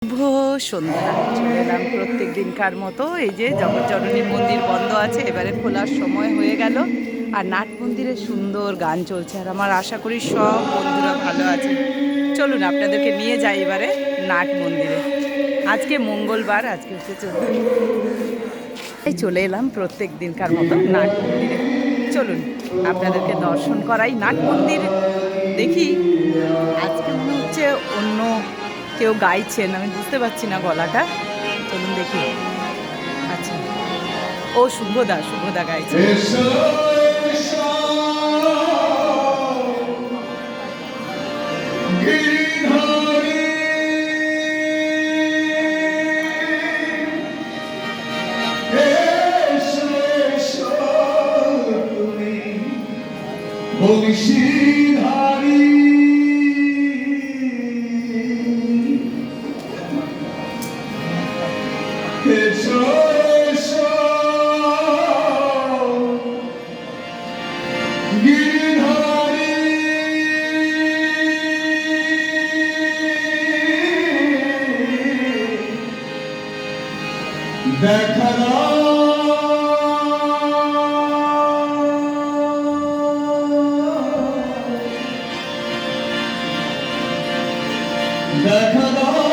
শুভ সন্ধ্যা। চলে এলাম প্রত্যেক দিনকার মতো। এই যে জগৎজননী মন্দির বন্ধ আছে, এবারে খোলার সময় হয়ে গেল। আর নাট মন্দিরে সুন্দর গান চলছে, আর আমার আশা করি সব বন্ধুরা ভালো আছে। চলুন আপনাদেরকে নিয়ে যাই এবারে নাট মন্দিরে। আজকে মঙ্গলবার, আজকে হচ্ছে 14। এই চলে এলাম প্রত্যেক দিনকার মতো নাট মন্দিরে। চলুন আপনাদেরকে দর্শন করাই। নাট মন্দির দেখি আজকে মনে হচ্ছে অন্য কেউ গাইছেন, আমি বুঝতে পারছি না গলাটা। চলুন দেখি। আচ্ছা, ও শুভদা, শুভদা গাইছে। বংশীধারী এসো এসো গিরিধারী দেখা দাও দেখা দাও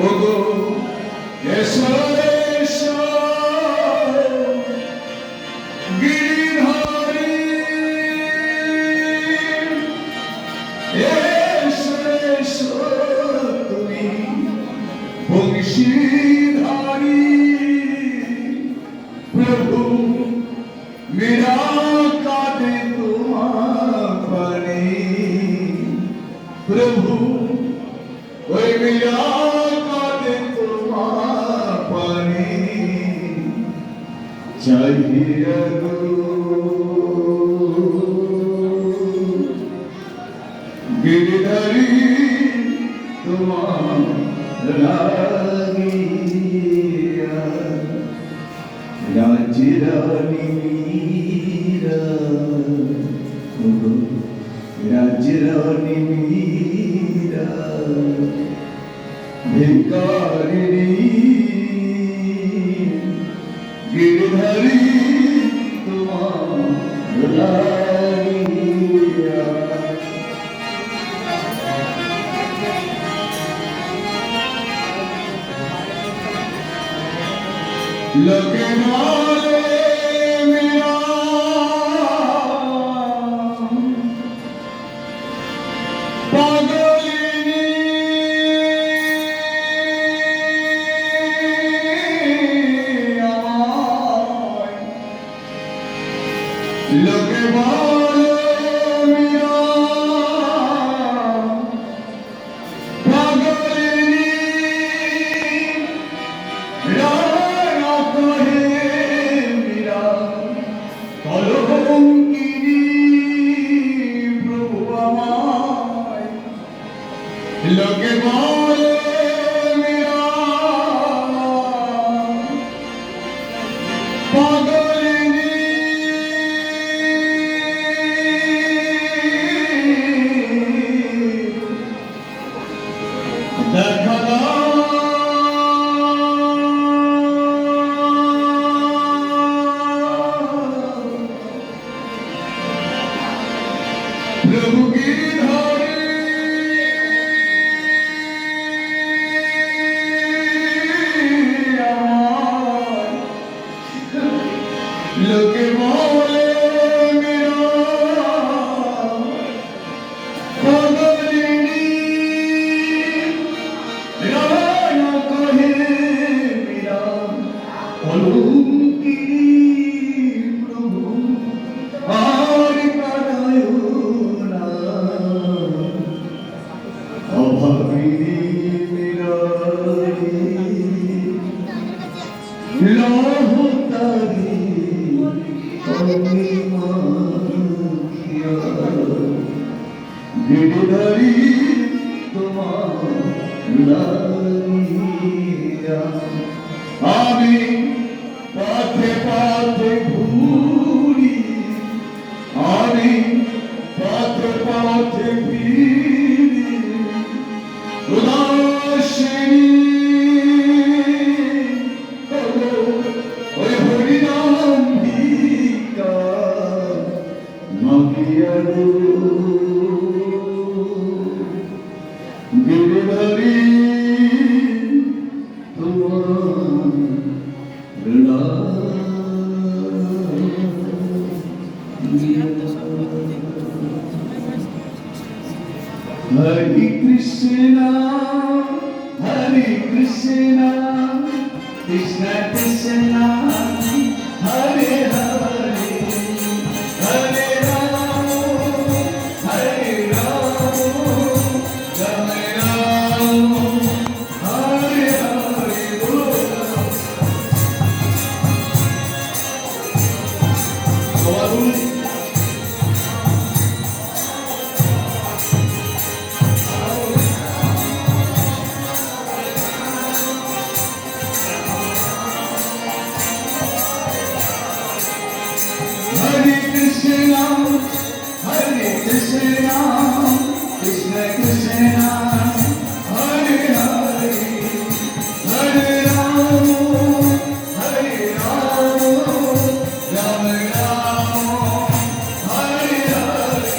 ওগো এসো এসো গিরিধারী এসো এসো তুমি বংশীধারী প্রভু मेरा काटे तुम्हारे प्रभु ओए मेरा काटे तुम्हारे चाहिए गिरधरी तुम्हारा রাজরানী মীরা রাজরানী মীরা ভিকারিণী গিরধারী তোমার লাগিয়া लगे मारे मेरा पागलिनी लगे मारे मेरा पागलिनी लगे बोले मेरा पागलिनी देखा प्रभु गिरधारी लोके बोले मेरा पागलिनी राना कहे मेरा अलंकिनी प्रभु आर कानायो ना अभागिनी मेरा लाहो तारी गिरधारी तुम्हार লাগিয়া আমি পথে পথে ঘুরি আমি পথে পথে ফিরি উদাসিনী ওই হরিনাম Bhika মাখিয়ারু Giridhari Hare Krishna, Hare Krishna, Krishna Krishna, Hare Hare, Hare Rama, Hare Rama, Rama Rama, Hare Hare. Bolo. Hare Krishna, Hare Krishna, Krishna Krishna, Hare Hare, Hare Rama, Hare Rama, Rama Rama, Hare Hare.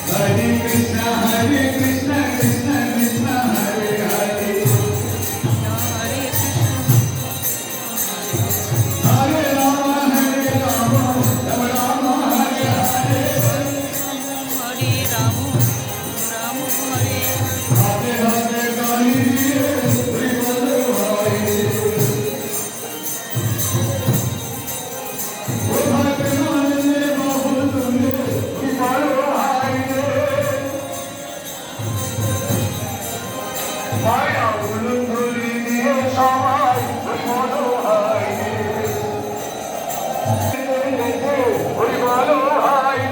Hare Krishna, Hare Krishna, Krishna Krishna, Hare Hare. Hare Rama, Hare Rama, Rama Rama, Hare Hare. হরে রাম রাম হরে Hare Hare Gari, Hari Bolo Hare. O Bhagwan Mane Bahul Tune, Hari Bolo Hare. Maya Ulunduri Diye Samay, Hari Bolo Hare. Hari Bolo Hare.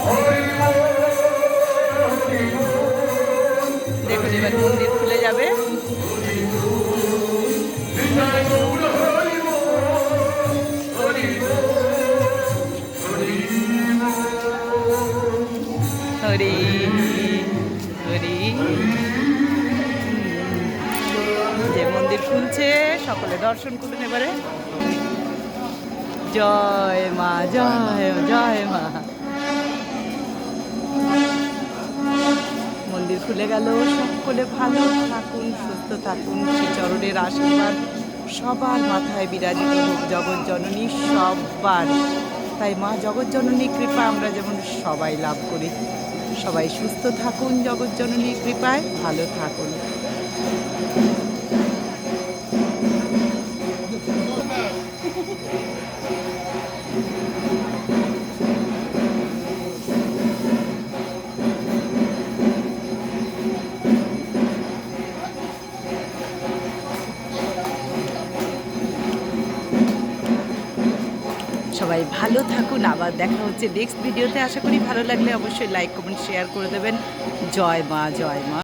Hari Bol, Hari Bol. দেখুন এবার মন্দির খুলে যাবে। Hare Bol, Hari Bol, Hari Bol, Hari Bol. Hari Hari যে মন্দির খুলছে সকলে দর্শন করুন এবারে। জয় মা, জয় জয় মা। মন্দির খুলে গেল, সকলে ভালো থাকুন, সুস্থ থাকুন, শ্রী চরণের আশীর্বাদ সবার মাথায় বিরাজিত হোক, জগৎ জননী সবার। তাই মা জগৎ জননীর কৃপা আমরা যেমন সবাই লাভ করি। সবাই সুস্থ থাকুন, জগৎ জননীর কৃপায় ভালো থাকুন। সবাই ভালো থাকুন, আবার দেখা হচ্ছে নেক্সট ভিডিওতে। আশা করি ভালো লাগলে অবশ্যই লাইক কমেন্ট শেয়ার করে দেবেন। জয় মা, জয় মা।